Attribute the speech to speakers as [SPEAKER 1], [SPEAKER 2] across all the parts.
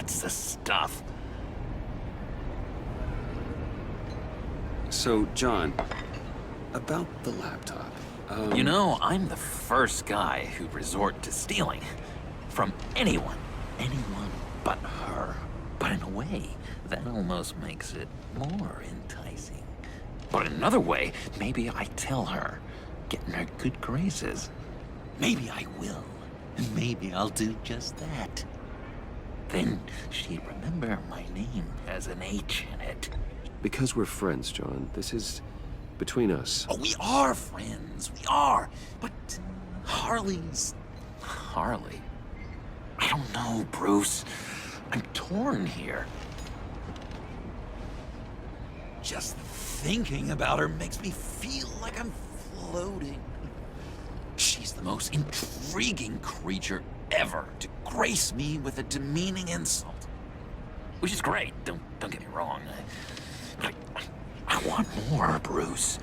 [SPEAKER 1] That's the stuff.
[SPEAKER 2] So, John, about the laptop.
[SPEAKER 1] You know, I'm the first guy who'd resort to stealing. From anyone. Anyone but her. But in a way, that almost makes it more enticing. But in another way, maybe I tell her, get in her good graces. Maybe I will. And maybe I'll do just that. Then she'd remember my name has an H in it.
[SPEAKER 2] Because we're friends, John. This is between us.
[SPEAKER 1] Oh, we are friends. We are. But Harley's... Harley? I don't know, Bruce. I'm torn here. Just thinking about her makes me feel like I'm floating. She's the most intriguing creature ever to grace me with a demeaning insult. Which is great, don't get me wrong. I want more, Bruce.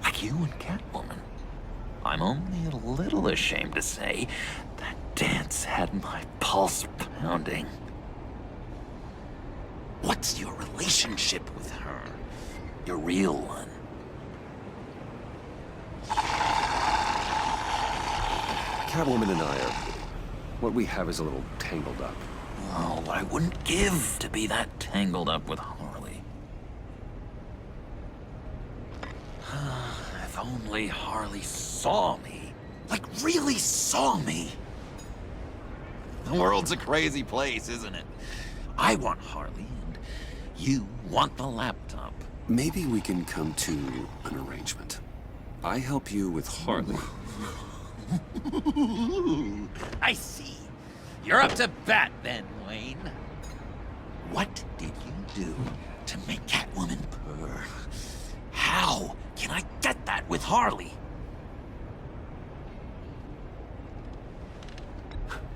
[SPEAKER 1] Like you and Catwoman. I'm only a little ashamed to say that dance had my pulse pounding. What's your relationship with her? Your real one?
[SPEAKER 2] Catwoman and I are... What we have is a little tangled up.
[SPEAKER 1] Oh, what I wouldn't give to be that tangled up with Harley. If only Harley saw me. Like, really saw me. The world's a crazy place, isn't it? I want Harley, and you want the laptop.
[SPEAKER 2] Maybe we can come to an arrangement. I help you with Harley.
[SPEAKER 1] I see. You're up to bat then, Wayne. What did you do to make Catwoman purr? How can I get that with Harley?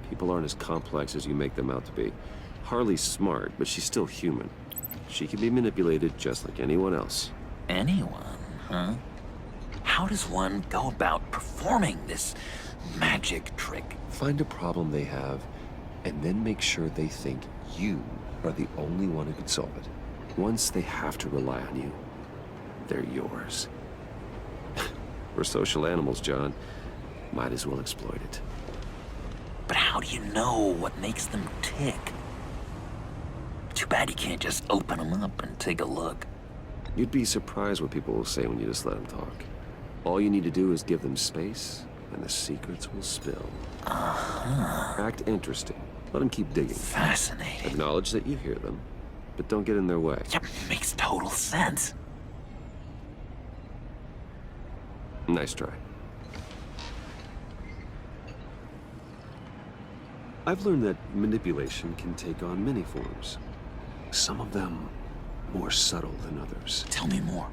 [SPEAKER 2] People aren't as complex as you make them out to be. Harley's smart, but she's still human. She can be manipulated just like anyone else.
[SPEAKER 1] Anyone, huh? How does one go about performing this magic trick?
[SPEAKER 2] Find a problem they have, and then make sure they think you are the only one who can solve it. Once they have to rely on you, they're yours. We're social animals, John. Might as well exploit it.
[SPEAKER 1] But how do you know what makes them tick? Too bad you can't just open them up and take a look.
[SPEAKER 2] You'd be surprised what people will say when you just let them talk. All you need to do is give them space, and the secrets will spill. Act interesting. Let them keep digging.
[SPEAKER 1] Fascinating.
[SPEAKER 2] Acknowledge that you hear them, but don't get in their way.
[SPEAKER 1] Yep, makes total sense.
[SPEAKER 2] Nice try. I've learned that manipulation can take on many forms. Some of them more subtle than others.
[SPEAKER 1] Tell me more.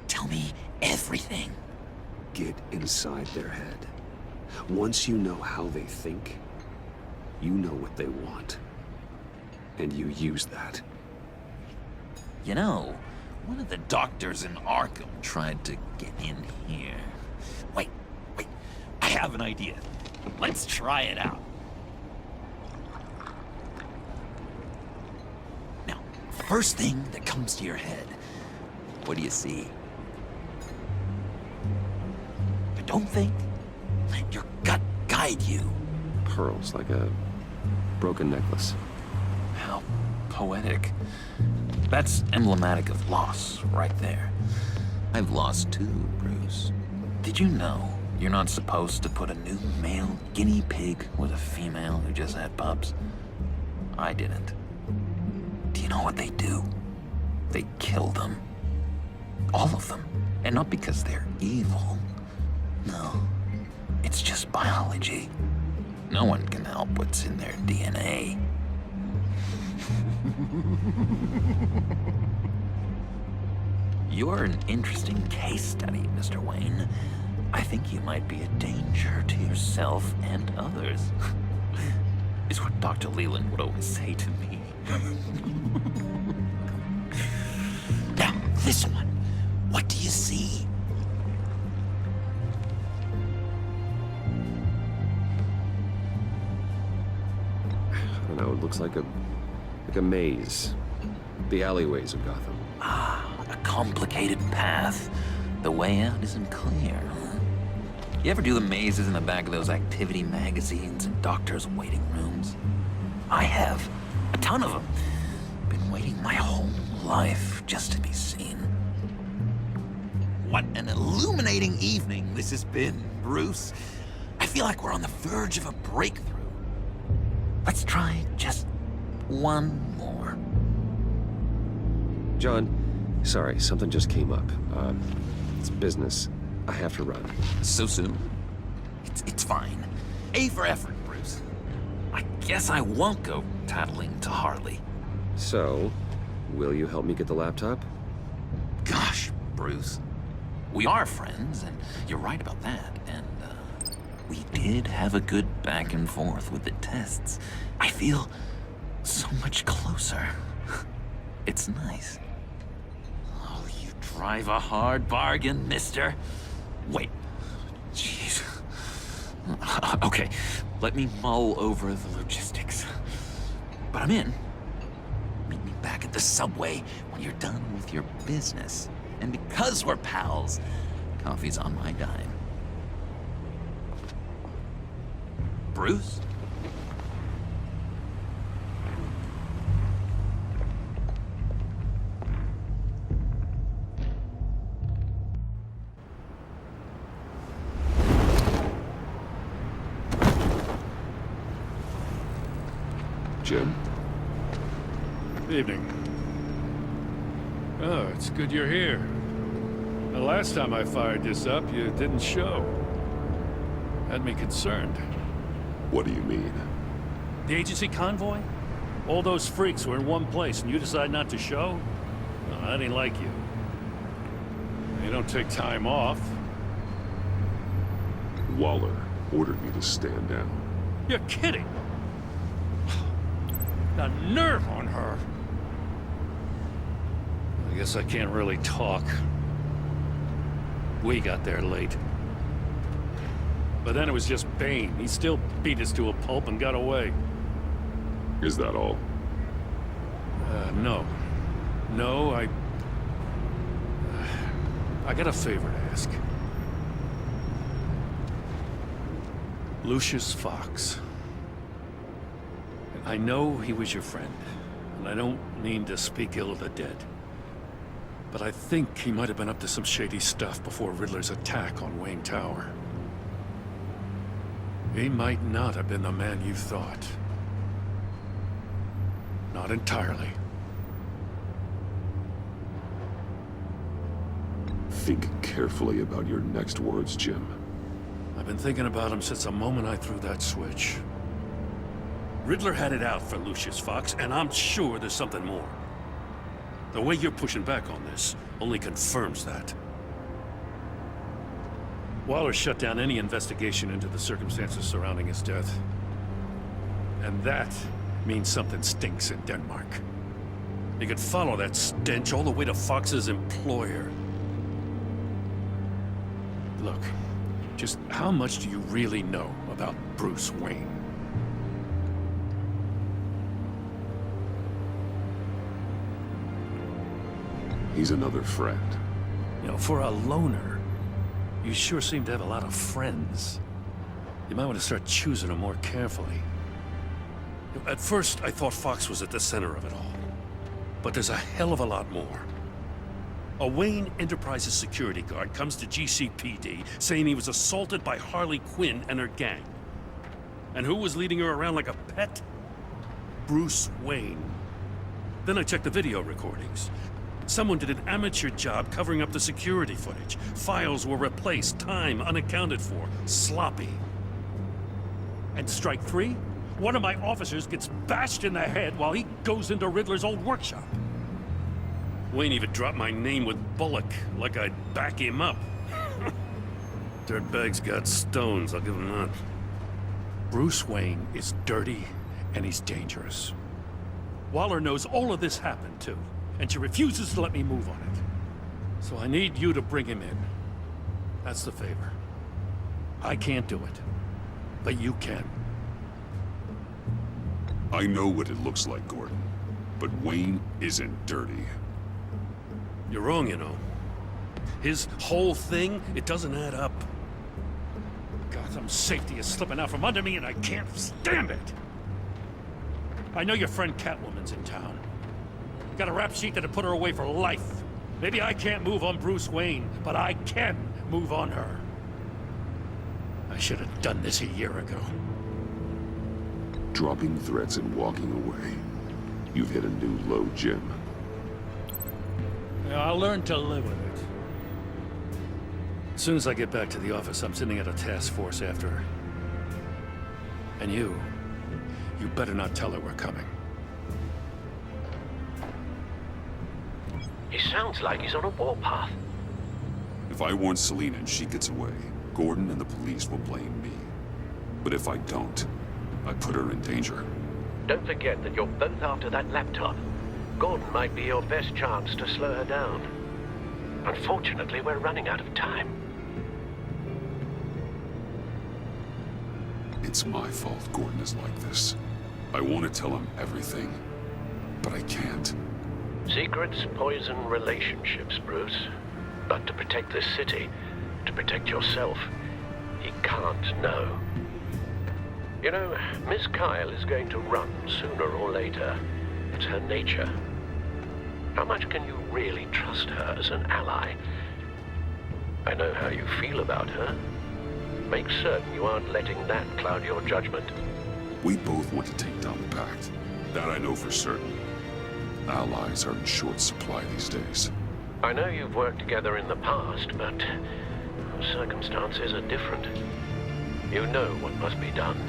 [SPEAKER 1] Tell me everything.
[SPEAKER 2] Get inside their head. Once you know how they think, you know what they want. And you use that.
[SPEAKER 1] You know, one of the doctors in Arkham tried to get in here. Wait. I have an idea. Let's try it out. Now, first thing that comes to your head, what do you see? But don't think. Let your gut guide you.
[SPEAKER 2] Pearls, like a broken necklace.
[SPEAKER 1] How poetic. That's emblematic of loss, right there. I've lost too, Bruce. Did you know you're not supposed to put a new male guinea pig with a female who just had pups? I didn't. Do you know what they do? they kill them. All of them. And not because they're evil. No. It's just biology. No one can help what's in their DNA. You're an interesting case study, Mr. Wayne. I think you might be a danger to yourself and others. Is what Dr. Leland would always say to me. Now, this one. What do you see?
[SPEAKER 2] I don't know, it looks like a maze. The alleyways of Gotham.
[SPEAKER 1] A complicated path. The way out isn't clear. You ever do the mazes in the back of those activity magazines and doctors' waiting rooms? I have. A ton of them. Been waiting my whole life just to be seen. What an illuminating evening this has been, Bruce. I feel like we're on the verge of a breakthrough. Let's try just one more.
[SPEAKER 2] John, sorry, something just came up. It's business. I have to run.
[SPEAKER 1] So soon? It's fine. A for effort, Bruce. I guess I won't go tattling to Harley.
[SPEAKER 2] So, will you help me get the laptop?
[SPEAKER 1] Gosh, Bruce. We are friends, and you're right about that. And, we did have a good back and forth with the tests. I feel so much closer. It's nice. Oh, you drive a hard bargain, mister. Wait. Jeez. Okay, let me mull over the logistics. But I'm in. Meet me back at the subway when you're done with your business. And because we're pals, coffee's on my dime. Bruce?
[SPEAKER 2] Jim?
[SPEAKER 3] Evening. Oh, it's good you're here. The last time I fired this up, you didn't show. Had me concerned.
[SPEAKER 2] What do you mean?
[SPEAKER 3] The agency convoy? All those freaks were in one place and you decide not to show? No, that ain't like you. You don't take time off.
[SPEAKER 4] Waller ordered me to stand down.
[SPEAKER 3] You're kidding! The nerve on her! I guess I can't really talk. We got there late. But then it was just Bane. He still beat us to a pulp and got away.
[SPEAKER 4] Is that all?
[SPEAKER 3] No. No, I got a favor to ask. Lucius Fox. I know he was your friend, and I don't mean to speak ill of the dead. But I think he might have been up to some shady stuff before Riddler's attack on Wayne Tower. He might not have been the man you thought. Not entirely.
[SPEAKER 4] Think carefully about your next words, Jim.
[SPEAKER 3] I've been thinking about him since the moment I threw that switch. Riddler had it out for Lucius Fox, and I'm sure there's something more. The way you're pushing back on this only confirms that. Waller shut down any investigation into the circumstances surrounding his death. And that means something stinks in Denmark. You could follow that stench all the way to Fox's employer. Look, just how much do you really know about Bruce Wayne?
[SPEAKER 4] He's another friend.
[SPEAKER 3] You know, for a loner, you sure seem to have a lot of friends. You might want to start choosing them more carefully. At first, I thought Fox was at the center of it all. But there's a hell of a lot more. A Wayne Enterprises security guard comes to GCPD saying he was assaulted by Harley Quinn and her gang. And who was leading her around like a pet? Bruce Wayne. Then I checked the video recordings. Someone did an amateur job covering up the security footage. Files were replaced, time unaccounted for, sloppy. And strike three? One of my officers gets bashed in the head while he goes into Riddler's old workshop. Wayne even dropped my name with Bullock, like I'd back him up. Dirtbag's got stones, I'll give him that. Bruce Wayne is dirty and he's dangerous. Waller knows all of this happened too, and she refuses to let me move on it. So I need you to bring him in. That's the favor. I can't do it, but you can.
[SPEAKER 4] I know what it looks like, Gordon. But Wayne isn't dirty.
[SPEAKER 3] You're wrong, you know. His whole thing, it doesn't add up. Gotham's safety is slipping out from under me and I can't stand it. I know your friend Catwoman's in town. Got a rap sheet that'd put her away for life. Maybe I can't move on Bruce Wayne, but I can move on her. I should have done this a year ago.
[SPEAKER 4] Dropping threats and walking away. You've hit a new low, Jim.
[SPEAKER 3] Yeah, I'll learn to live with it. As soon as I get back to the office, I'm sending out a task force after her. And you better not tell her we're coming.
[SPEAKER 5] He sounds like he's on a warpath.
[SPEAKER 4] If I warn Selina and she gets away, Gordon and the police will blame me. But if I don't, I put her in danger.
[SPEAKER 5] Don't forget that you're both after that laptop. Gordon might be your best chance to slow her down. Unfortunately, we're running out of time.
[SPEAKER 4] It's my fault Gordon is like this. I want to tell him everything, but I can't.
[SPEAKER 5] Secrets poison relationships, Bruce. But to protect this city, to protect yourself, he can't know. You know, Miss Kyle is going to run sooner or later. It's her nature. How much can you really trust her as an ally? I know how you feel about her. Make certain you aren't letting that cloud your judgment.
[SPEAKER 4] We both want to take down the Pact. That I know for certain. Allies are in short supply these days.
[SPEAKER 5] I know you've worked together in the past, but circumstances are different. You know what must be done.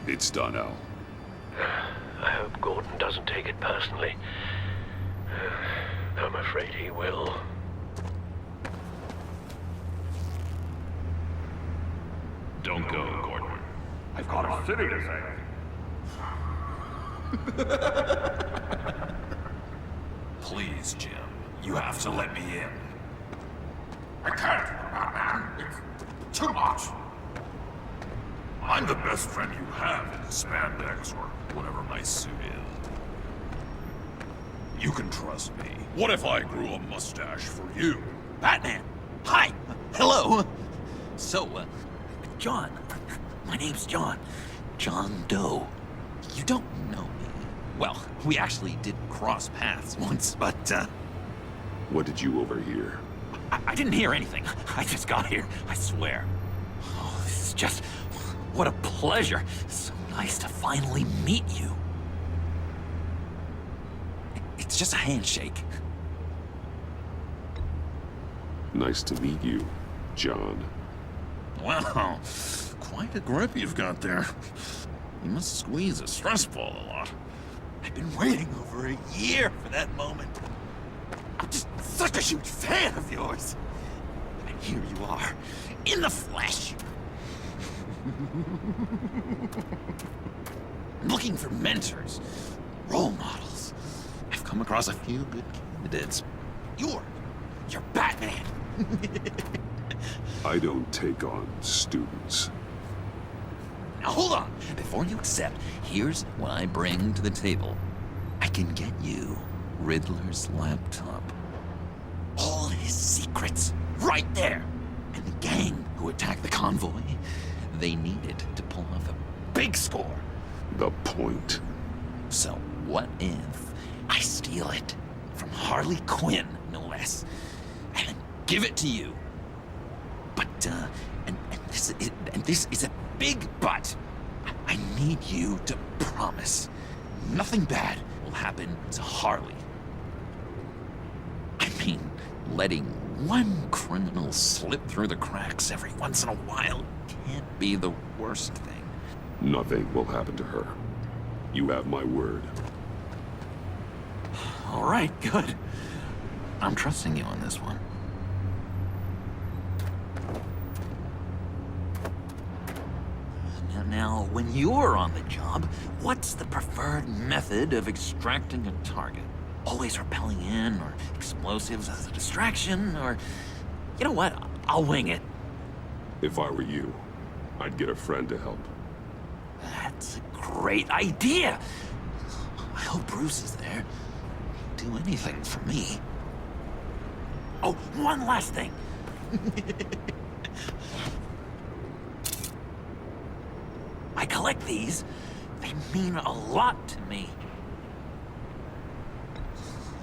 [SPEAKER 4] It's done, Al.
[SPEAKER 5] I hope Gordon doesn't take it personally. I'm afraid he will.
[SPEAKER 6] Don't go, Gordon. I've got a city to save.
[SPEAKER 1] Please, Jim. You have to let me in.
[SPEAKER 6] I can't, Batman. It's too much. I'm the best friend you have in the spandex or whatever my suit is. You can trust me. What if I grew a mustache for you?
[SPEAKER 1] Batman! Hi! Hello! So, John. My name's John. John Doe. You don't know me. Well, we actually did cross paths once, but,
[SPEAKER 4] What did you overhear?
[SPEAKER 1] I didn't hear anything. I just got here, I swear. Oh, this is just... What a pleasure. So nice to finally meet you. It's just a handshake.
[SPEAKER 4] Nice to meet you, John.
[SPEAKER 6] Wow, quite a grip you've got there. You must squeeze a stress ball a lot.
[SPEAKER 1] I've been waiting over a year for that moment. I'm just such a huge fan of yours. And here you are, in the flesh. I'm looking for mentors, role models. I've come across a few good candidates. You're Batman.
[SPEAKER 4] I don't take on students.
[SPEAKER 1] Now hold on. Before you accept, here's what I bring to the table. I can get you Riddler's laptop. All his secrets, right there. And the gang who attacked the convoy, they needed to pull off a big score.
[SPEAKER 4] The point.
[SPEAKER 1] So what if I steal it from Harley Quinn, no less? yes, and give it to you. But, and this is a big but. I need you to promise nothing bad will happen to Harley. I mean, letting one criminal slip through the cracks every once in a while can't be the worst thing.
[SPEAKER 4] Nothing will happen to her. You have my word.
[SPEAKER 1] All right, good. I'm trusting you on this one. Now, when you're on the job, what's the preferred method of extracting a target? Always rappelling in, or explosives as a distraction, or... You know what? I'll wing it.
[SPEAKER 4] If I were you, I'd get a friend to help.
[SPEAKER 1] That's a great idea! I hope Bruce is there. He'd do anything for me. Oh, one last thing. I collect these. They mean a lot to me.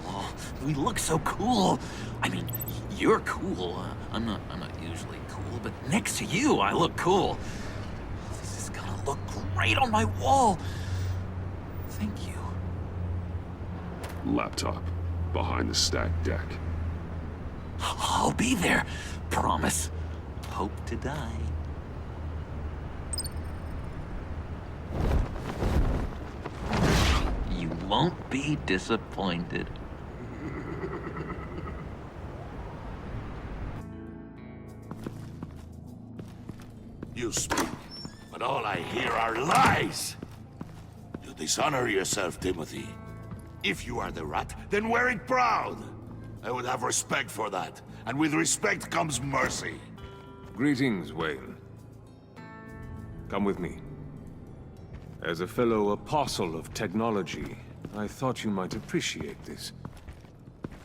[SPEAKER 1] Oh, we look so cool. I mean, you're cool. I'm not usually cool, but next to you, I look cool. This is gonna look great on my wall. Thank you.
[SPEAKER 4] Laptop, behind the stacked deck.
[SPEAKER 1] I'll be there. Promise. Hope to die. You won't be disappointed.
[SPEAKER 7] You speak, but all I hear are lies! You dishonor yourself, Timothy. If you are the rat, then wear it proud! I would have respect for that, and with respect comes mercy.
[SPEAKER 8] Greetings, Wayne. Come with me. As a fellow apostle of technology, I thought you might appreciate this.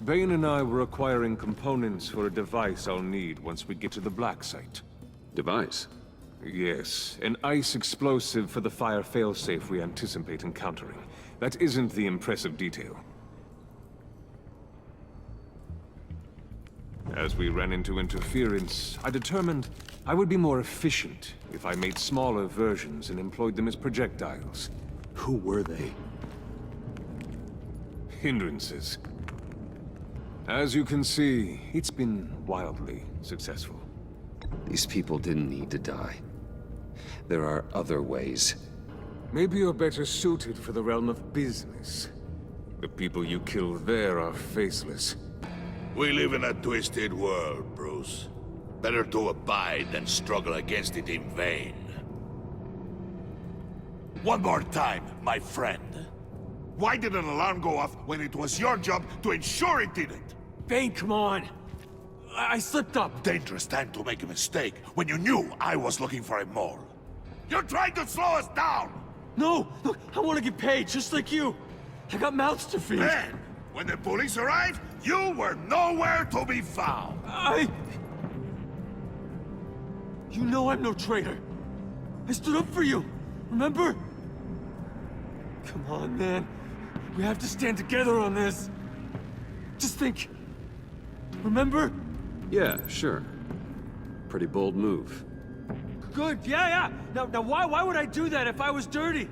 [SPEAKER 8] Bane and I were acquiring components for a device I'll need once we get to the Black Site.
[SPEAKER 2] Device?
[SPEAKER 8] Yes, an ice explosive for the fire failsafe we anticipate encountering. That isn't the impressive detail. As we ran into interference, I determined I would be more efficient if I made smaller versions and employed them as projectiles.
[SPEAKER 2] Who were they?
[SPEAKER 8] Hindrances. As you can see, it's been wildly successful.
[SPEAKER 2] These people didn't need to die. There are other ways.
[SPEAKER 8] Maybe you're better suited for the realm of business. The people you kill there are faceless.
[SPEAKER 7] We live in a twisted world, Bruce. Better to abide than struggle against it in vain. One more time, my friend. Why did an alarm go off when it was your job to ensure it didn't?
[SPEAKER 9] Bane, come on! I slipped up!
[SPEAKER 7] Dangerous time to make a mistake when you knew I was looking for a mole. You're trying to slow us down!
[SPEAKER 9] No! Look, I want to get paid, just like you! I got mouths to feed!
[SPEAKER 7] Then, when the police arrived, you were nowhere to be found!
[SPEAKER 9] You know I'm no traitor! I stood up for you, remember? Come on, man. We have to stand together on this. Just think. Remember?
[SPEAKER 2] Yeah, sure. Pretty bold move.
[SPEAKER 9] Good, yeah. Now why would I do that if I was dirty?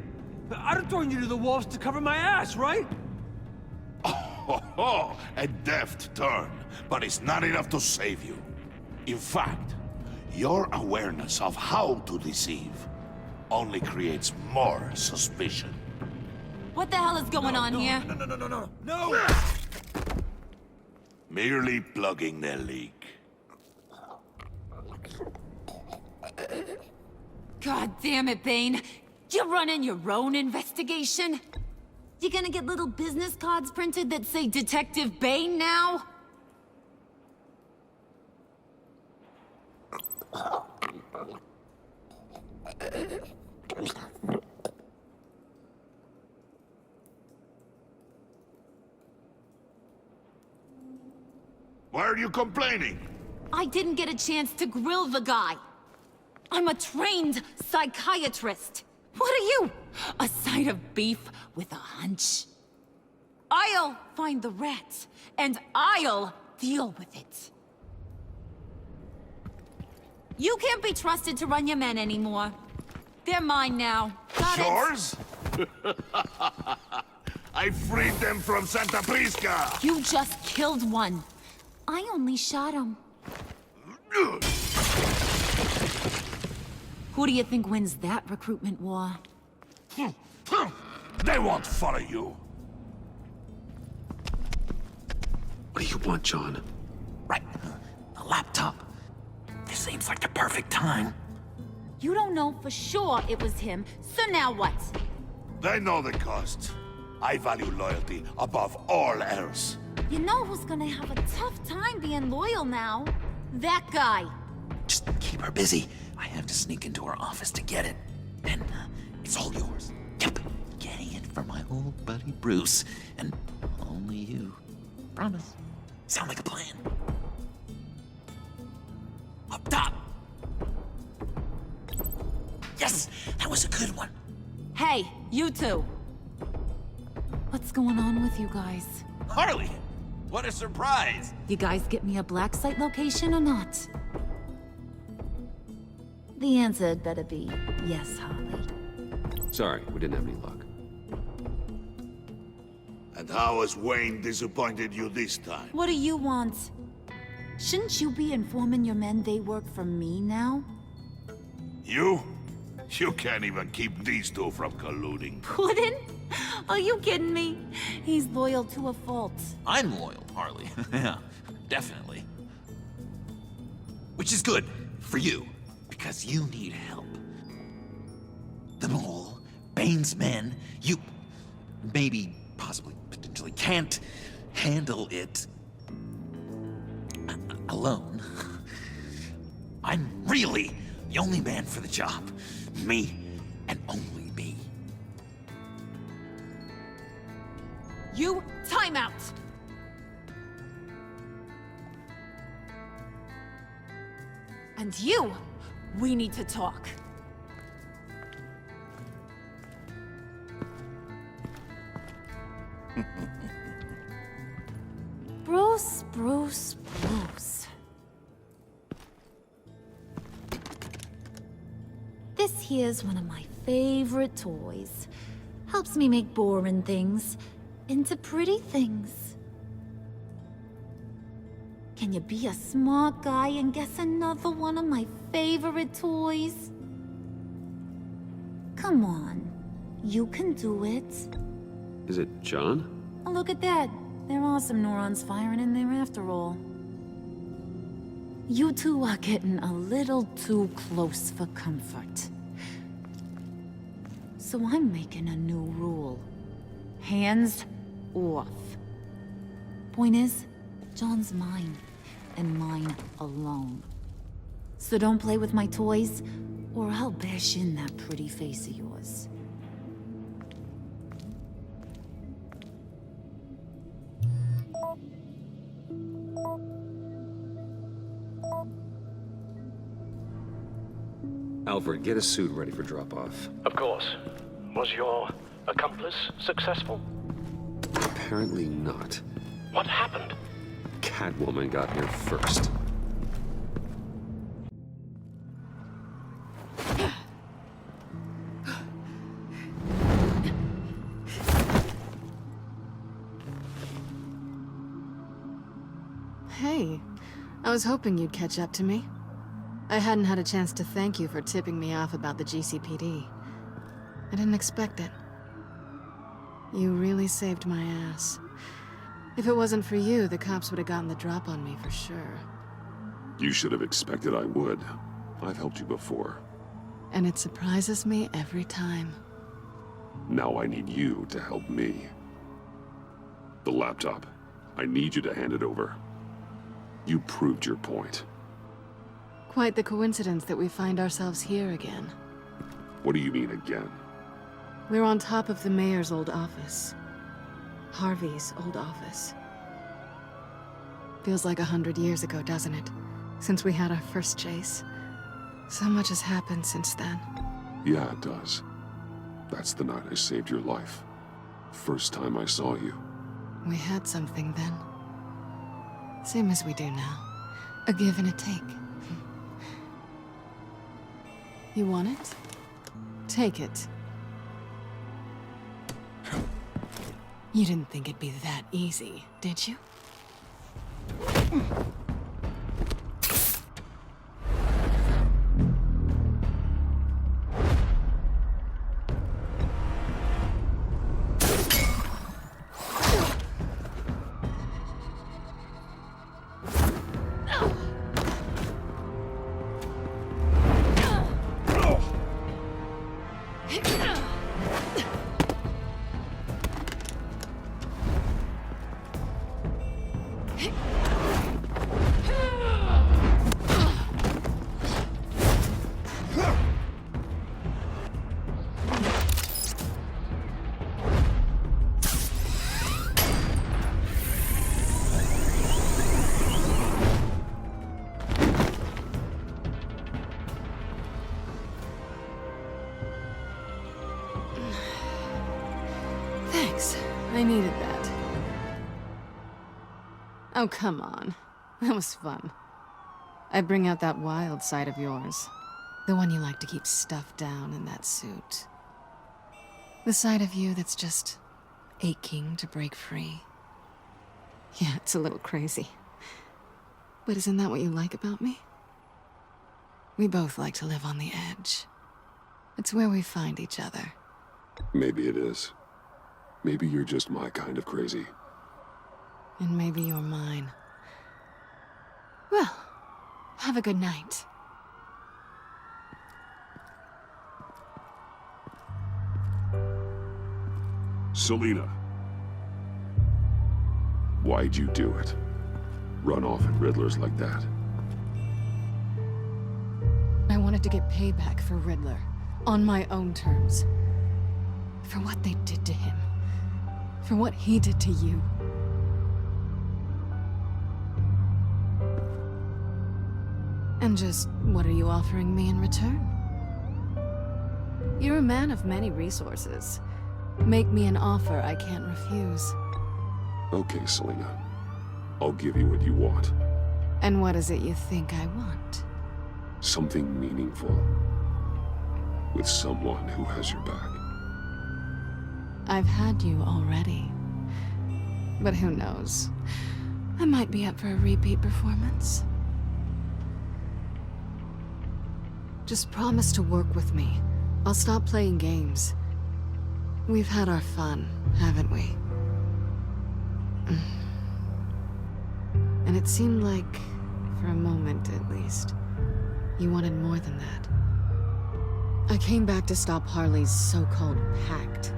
[SPEAKER 9] I'd have thrown you to the wolves to cover my ass, right?
[SPEAKER 7] Oh, a deft turn, but it's not enough to save you. In fact, your awareness of how to deceive only creates more suspicion.
[SPEAKER 10] What the hell is going on here?
[SPEAKER 9] No!
[SPEAKER 7] Merely plugging the leak.
[SPEAKER 10] God damn it, Bane. You running your own investigation? You gonna get little business cards printed that say Detective Bane now?
[SPEAKER 7] Why are you complaining?
[SPEAKER 10] I didn't get a chance to grill the guy. I'm a trained psychiatrist. What are you? A side of beef with a hunch? I'll find the rats, and I'll Deal with it. You can't be trusted to run your men anymore. They're mine now. Got it?
[SPEAKER 7] Yours? I freed them from Santa Prisca!
[SPEAKER 10] You just killed one. I only shot him. Who do you think wins that recruitment war?
[SPEAKER 7] They won't follow you.
[SPEAKER 2] What do you want, John?
[SPEAKER 1] Right. A laptop. This seems like the perfect time.
[SPEAKER 10] You don't know for sure it was him, so now what?
[SPEAKER 7] They know the cost. I value loyalty above all else.
[SPEAKER 10] You know who's gonna have a tough time being loyal now? That guy.
[SPEAKER 1] Just keep her busy. I have to sneak into her office to get it. Then it's all yours. Yep. Getting it for my old buddy Bruce. And only you. Promise. Sound like a plan. Up top. Yes, that was a good one.
[SPEAKER 10] Hey, you two. What's going on with you guys?
[SPEAKER 1] Harley, what a surprise.
[SPEAKER 10] You guys get me a black site location or not? The answer had better be yes, Harley.
[SPEAKER 2] Sorry, we didn't have any luck.
[SPEAKER 7] And how has Wayne disappointed you this time?
[SPEAKER 10] What do you want? Shouldn't you be informing your men they work for me now?
[SPEAKER 7] You? You can't even keep these two from colluding.
[SPEAKER 10] Puddin'? Are you kidding me? He's loyal to a fault.
[SPEAKER 1] I'm loyal, Harley. Yeah, definitely. Which is good for you, because you need help. The mole, Bane's men, you maybe, possibly, potentially can't handle it alone. I'm really the only man for the job. Me, and only me.
[SPEAKER 10] You, time out! And you, we need to talk. Bruce, Bruce, Bruce. This here's one of my favorite toys. Helps me make boring things into pretty things. Can you be a smart guy and guess another one of my favorite toys? Come on, you can do it.
[SPEAKER 2] Is it John?
[SPEAKER 10] Oh, look at that. There are some neurons firing in there after all. You two are getting a little too close for comfort. So I'm making a new rule. Hands off. Point is, John's mine, and mine alone. So don't play with my toys, or I'll bash in that pretty face of yours.
[SPEAKER 2] Alfred, get a suit ready for drop-off.
[SPEAKER 5] Of course. Was your accomplice successful?
[SPEAKER 2] Apparently not.
[SPEAKER 5] What happened?
[SPEAKER 2] Catwoman got here first.
[SPEAKER 11] Hey, I was hoping you'd catch up to me. I hadn't had a chance to thank you for tipping me off about the GCPD. I didn't expect it. You really saved my ass. If it wasn't for you, the cops would have gotten the drop on me for sure.
[SPEAKER 4] You should have expected I would. I've helped you before.
[SPEAKER 11] And it surprises me every time.
[SPEAKER 4] Now I need you to help me. The laptop. I need you to hand it over. You proved your point.
[SPEAKER 11] Quite the coincidence that we find ourselves here again.
[SPEAKER 4] What do you mean again?
[SPEAKER 11] We're on top of the mayor's old office. Harvey's old office. Feels like 100 years ago, doesn't it? Since we had our first chase. So much has happened since then.
[SPEAKER 4] Yeah, it does. That's the night I saved your life. First time I saw you.
[SPEAKER 11] We had something then. Same as we do now. A give and a take. You want it? Take it. You didn't think it'd be that easy, did you? Thanks. I needed that. Oh, come on. That was fun. I bring out that wild side of yours. The one you like to keep stuffed down in that suit. The side of you that's just aching to break free. Yeah, it's a little crazy. But isn't that what you like about me? We both like to live on the edge. It's where we find each other.
[SPEAKER 4] Maybe it is. Maybe you're just my kind of crazy.
[SPEAKER 11] And maybe you're mine. Well, have a good night.
[SPEAKER 4] Selina. Why'd you do it? Run off at Riddlers like that?
[SPEAKER 11] I wanted to get payback for Riddler. On my own terms. For what they did to him. For what he did to you. And just, what are you offering me in return? You're a man of many resources. Make me an offer I can't refuse.
[SPEAKER 4] Okay, Selina. I'll give you what you want.
[SPEAKER 11] And what is it you think I want?
[SPEAKER 4] Something meaningful. With someone who has your back.
[SPEAKER 11] I've had you already. But who knows? I might be up for a repeat performance. Just promise to work with me. I'll stop playing games. We've had our fun, haven't we? And it seemed like, for a moment at least, you wanted more than that. I came back to stop Harley's so-called pact.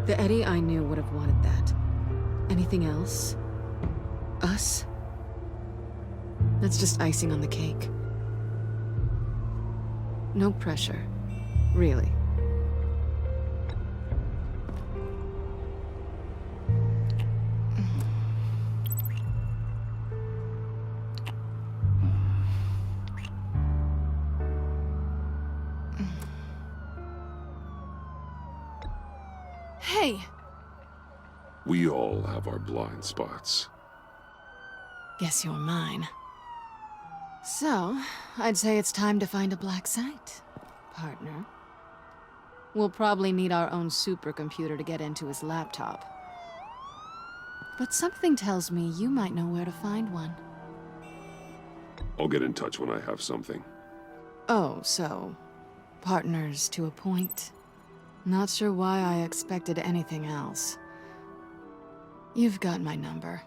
[SPEAKER 11] The Eddie I knew would have wanted that. Anything else? Us? That's just icing on the cake. No pressure. Really. Hey!
[SPEAKER 4] We all have our blind spots.
[SPEAKER 11] Guess you're mine. So, I'd say it's time to find a black site, partner. We'll probably need our own supercomputer to get into his laptop. But something tells me you might know where to find one.
[SPEAKER 4] I'll get in touch when I have something.
[SPEAKER 11] Oh, so... partners to a point. Not sure why I expected anything else. You've got my number.